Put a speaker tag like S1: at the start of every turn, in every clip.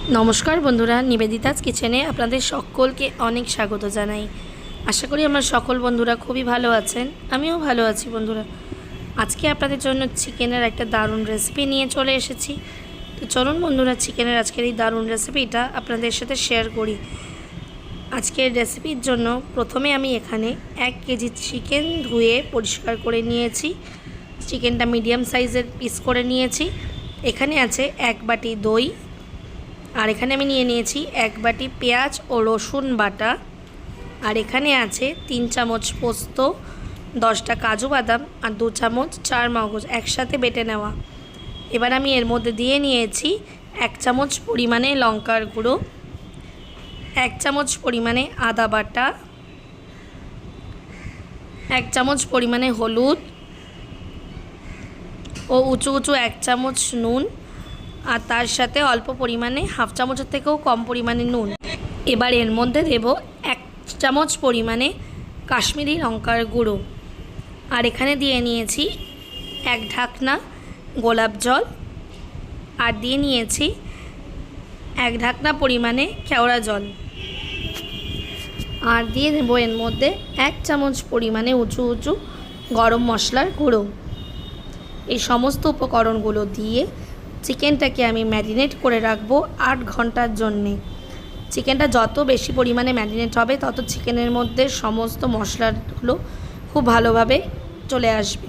S1: নমস্কার বন্ধুরা, নিবেদিতাস কিচেনে আপনাদের সকলকে অনেক স্বাগত জানাই। আশা করি আমার সকল বন্ধুরা খুবই ভালো আছেন। আমিও ভালো আছি বন্ধুরা। আজকে আপনাদের জন্য চিকেনের একটা দারুণ রেসিপি নিয়ে চলে এসেছি। তো চলুন বন্ধুরা, চিকেনের আজকের এই দারুণ রেসিপিটা আপনাদের সাথে শেয়ার করি। আজকের রেসিপির জন্য প্রথমে আমি এখানে 1 কেজি চিকেন ধুয়ে পরিষ্কার করে নিয়েছি। চিকেনটা মিডিয়াম সাইজের পিস করে নিয়েছি। এখানে আছে 1 বাটি দই, আর এখানে আমি নিয়ে নিয়েছি 1 বাটি পেঁয়াজ ও রসুন বাটা, আর এখানে আছে 3 চামচ পোস্ত, 10টা কাজু বাদাম আর 2 চামচ চার মগজ একসাথে বেটে নেওয়া। এবার আমি এর মধ্যে দিয়ে নিয়েছি 1 চামচ পরিমাণে লঙ্কার গুঁড়ো, 1 চামচ পরিমাণে আদা বাটা, 1 চামচ পরিমাণে হলুদ ও উঁচু 1 চামচ নুন, আর তার সাথে অল্প পরিমাণে হাফ চামচের থেকেও কম পরিমাণে নুন। এবার এর মধ্যে দেব 1 চামচ পরিমাণে কাশ্মীরি লঙ্কার গুঁড়ো, আর এখানে দিয়ে নিয়েছি 1 ঢাকনা গোলাপ জল, আর দিয়ে নিয়েছি 1 ঢাকনা পরিমাণে কেওড়া জল, আর দিয়ে দেবো এর মধ্যে 1 চামচ পরিমাণে উঁচু গরম মশলার গুঁড়ো। এই সমস্ত উপকরণগুলো দিয়ে চিকেনটাকে আমি ম্যারিনেট করে রাখবো 8 ঘন্টার জন্যে। চিকেনটা যত বেশি পরিমাণে ম্যারিনেট হবে তত চিকেনের মধ্যে সমস্ত মশলাগুলো খুব ভালোভাবে চলে আসবে।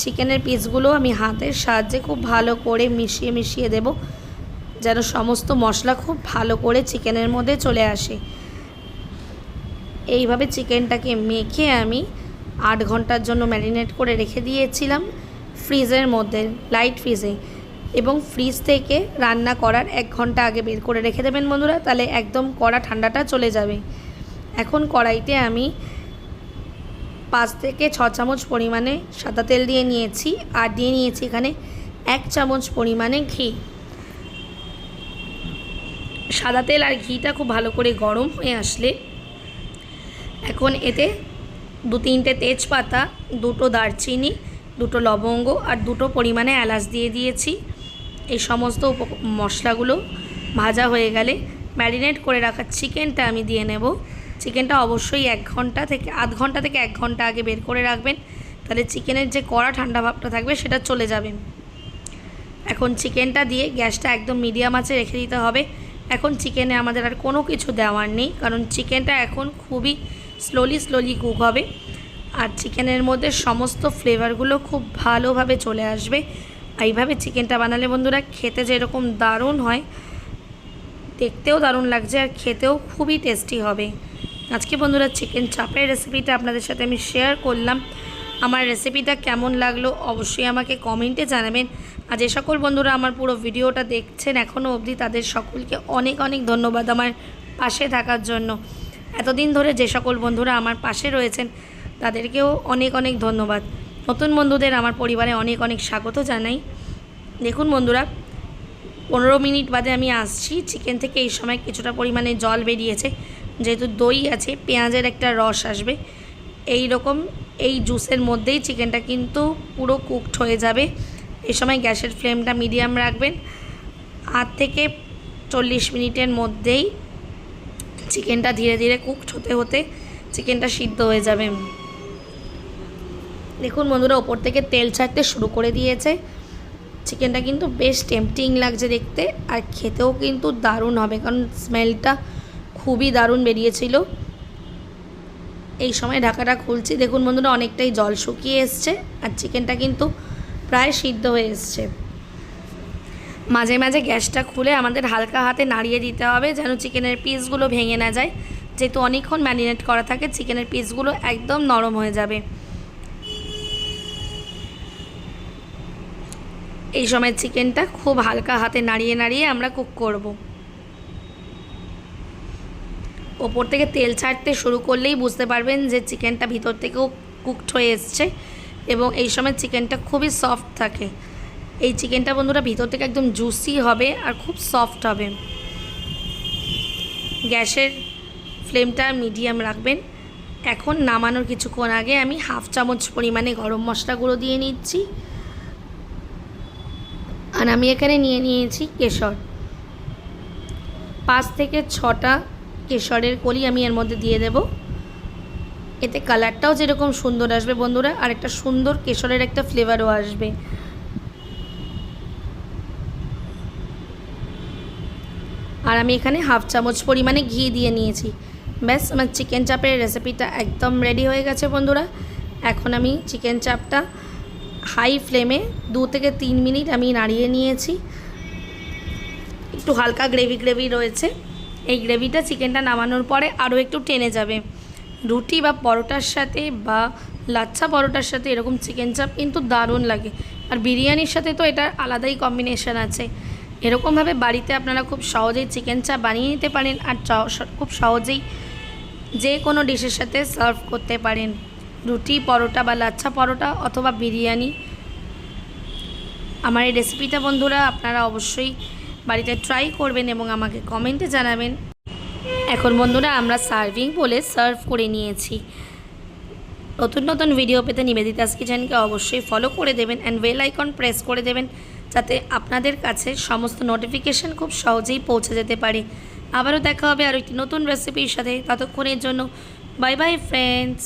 S1: চিকেনের পিসগুলো আমি হাতের সাহায্যে খুব ভালো করে মিশিয়ে দেব, যেন সমস্ত মশলা খুব ভালো করে চিকেনের মধ্যে চলে আসে। এইভাবে চিকেনটাকে মেখে আমি 8 ঘন্টার জন্য ম্যারিনেট করে রেখে দিয়েছিলাম ফ্রিজের মধ্যে, লাইট ফ্রিজে। এবং ফ্রিজ থেকে রান্না করার 1 ঘন্টা আগে বের করে রেখে দেবেন বন্ধুরা, তাহলে একদম কড়া ঠান্ডাটা চলে যাবে। এখন কড়াইতে আমি 5 থেকে 6 চামচ পরিমাণে সাদা তেল দিয়ে নিয়েছি, আর দিয়ে নিয়েছি এখানে 1 চামচ পরিমাণে ঘি। সাদা তেল আর ঘিটা খুব ভালো করে গরম হয়ে আসলে এখন এতে 2-3টে তেজপাতা, 2টো দারচিনি, 2টো লবঙ্গ আর 2টো পরিমাণে এলাচ দিয়ে দিয়েছি। এই সমস্ত মশলাগুলো ভাজা হয়ে গেলে ম্যারিনেট করে রাখা চিকেনটা আমি দিয়ে নেব। চিকেনটা অবশ্যই 1 ঘন্টা থেকে আধ ঘন্টা থেকে 1 ঘন্টা আগে বের করে রাখবেন, তাহলে চিকেনের যে কড়া ঠান্ডা ভাবটা থাকবে সেটা চলে যাবে। এখন চিকেনটা দিয়ে গ্যাসটা একদম মিডিয়াম আঁচে রেখে দিতে হবে। এখন চিকেনে আমাদের আর কোনো কিছু দেওয়ার নেই, কারণ চিকেনটা এখন খুবই স্লোলি কুক হবে, আর চিকেনের মধ্যে সমস্ত ফ্লেভারগুলো খুব ভালোভাবে চলে আসবে। এইভাবে চিকেনটা বানালে বন্ধুরা খেতে যেরকম দারুণ হয়, দেখতেও দারুণ লাগছে আর খেতেও খুবই টেস্টি হবে। আজকে বন্ধুরা চিকেন চাপের রেসিপিটা আপনাদের সাথে আমি শেয়ার করলাম। আমার রেসিপিটা কেমন লাগলো অবশ্যই আমাকে কমেন্টে জানাবেন। আর যে সকল বন্ধুরা আমার পুরো ভিডিওটা দেখছেন এখনও অবধি, তাদের সকলকে অনেক ধন্যবাদ আমার পাশে থাকার জন্য। এতদিন ধরে যে সকল বন্ধুরা আমার পাশে রয়েছেন তাদেরকেও অনেক ধন্যবাদ। নতুন বন্ধুদের আমার পরিবারে অনেক স্বাগত জানাই। দেখুন বন্ধুরা, 15 মিনিট বাদে আমি আসছি চিকেন থেকে। এই সময় কিছুটা পরিমাণে জল বেরিয়েছে, যেহেতু দই আছে, পেঁয়াজের একটা রস আসবে। এই জুসের মধ্যেই চিকেনটা কিন্তু পুরো কুকড হয়ে যাবে। এই সময় গ্যাসের ফ্লেমটা মিডিয়াম রাখবেন। 8 থেকে 40 মিনিটের মধ্যেই চিকেনটা ধীরে কুকড হতে চিকেনটা সিদ্ধ হয়ে যাবে। দেখুন বন্ধুরা, ওপর থেকে তেল ছাড়তে শুরু করে দিয়েছে। চিকেনটা কিন্তু বেশ টেম্পটিং লাগছে দেখতে, আর খেতেও কিন্তু দারুণ হবে, কারণ স্মেলটা খুবই দারুণ বেরিয়েছিল। এই সময় ঢাকাটা খুলছি, দেখুন বন্ধুরা অনেকটাই জল শুকিয়ে এসছে, আর চিকেনটা কিন্তু প্রায় সিদ্ধ হয়ে এসছে। মাঝে গ্যাসটা খুলে আমাদের হালকা হাতে নাড়িয়ে দিতে হবে, যেন চিকেনের পিসগুলো ভেঙে না যায়। যেহেতু অনেকক্ষণ ম্যারিনেট করা থাকে, চিকেনের পিসগুলো একদম নরম হয়ে যাবে। এই সময় চিকেনটা খুব হালকা হাতে নাড়িয়ে আমরা কুক করব। ওপর থেকে তেল ছাড়তে শুরু করলেই বুঝতে পারবেন যে চিকেনটা ভিতর থেকেও কুকড হয়ে এসছে, এবং এই সময় চিকেনটা খুবই সফট থাকে। এই চিকেনটা বন্ধুরা ভিতর থেকে একদম জুসি হবে আর খুব সফট হবে। গ্যাসের ফ্লেমটা মিডিয়াম রাখবেন। এখন নামানোর কিছুক্ষণ আগে আমি হাফ চামচ পরিমাণে গরম মশলা গুঁড়ো দিয়ে নিচ্ছি, আর আমি এখানে নিয়ে নিয়েছি কেশর। 5 থেকে 6টা কেশরের কলি আমি এর মধ্যে দিয়ে দেব। এতে কালারটাও যেরকম সুন্দর আসবে বন্ধুরা, আর একটা সুন্দর কেশরের একটা ফ্লেভারও আসবে। আর আমি এখানে হাফ চামচ পরিমাণে ঘি দিয়ে নিয়েছি। ব্যাস আমার চিকেন চাপের রেসিপিটা একদম রেডি হয়ে গেছে বন্ধুরা। এখন আমি চিকেন চাপটা হাই ফ্লেমে 2 থেকে 3 মিনিট আমি নাড়িয়ে নিয়েছি। একটু হালকা গ্রেভি রয়েছে। এই গ্রেভিটা চিকেনটা নামানোর পরে আরও একটু টেনে যাবে। রুটি বা পরোটার সাথে বা লাচ্ছা পরোটার সাথে এরকম চিকেন চাপ কিন্তু দারুণ লাগে। আর বিরিয়ানির সাথে তো এটার আলাদাই কম্বিনেশন আছে। এরকমভাবে বাড়িতে আপনারা খুব সহজেই চিকেন চাপ বানিয়ে নিতে পারেন, আর খুব সহজেই যে কোনো ডিশের সাথে সার্ভ করতে পারেন। রুটি পরোটা বা লাচ্ছা পরোটা অথবা বিরিয়ানি। আমার এই রেসিপিটা বন্ধুরা আপনারা অবশ্যই বাড়িতে ট্রাই করবেন এবং আমাকে কমেন্টে জানাবেন। এখন বন্ধুরা আমরা সার্ভিং বলে সার্ভ করে নিয়েছি। নতুন নতুন ভিডিও পেতে নিবেদিতাস কিচেনকে অবশ্যই ফলো করে দেবেন অ্যান্ড বেল আইকন প্রেস করে দেবেন, যাতে আপনাদের কাছে সমস্ত নোটিফিকেশান খুব সহজেই পৌঁছে যেতে পারে। আবারও দেখা হবে আর একটি নতুন রেসিপির সাথে। ততক্ষণের জন্য বাই বাই ফ্রেন্ডস।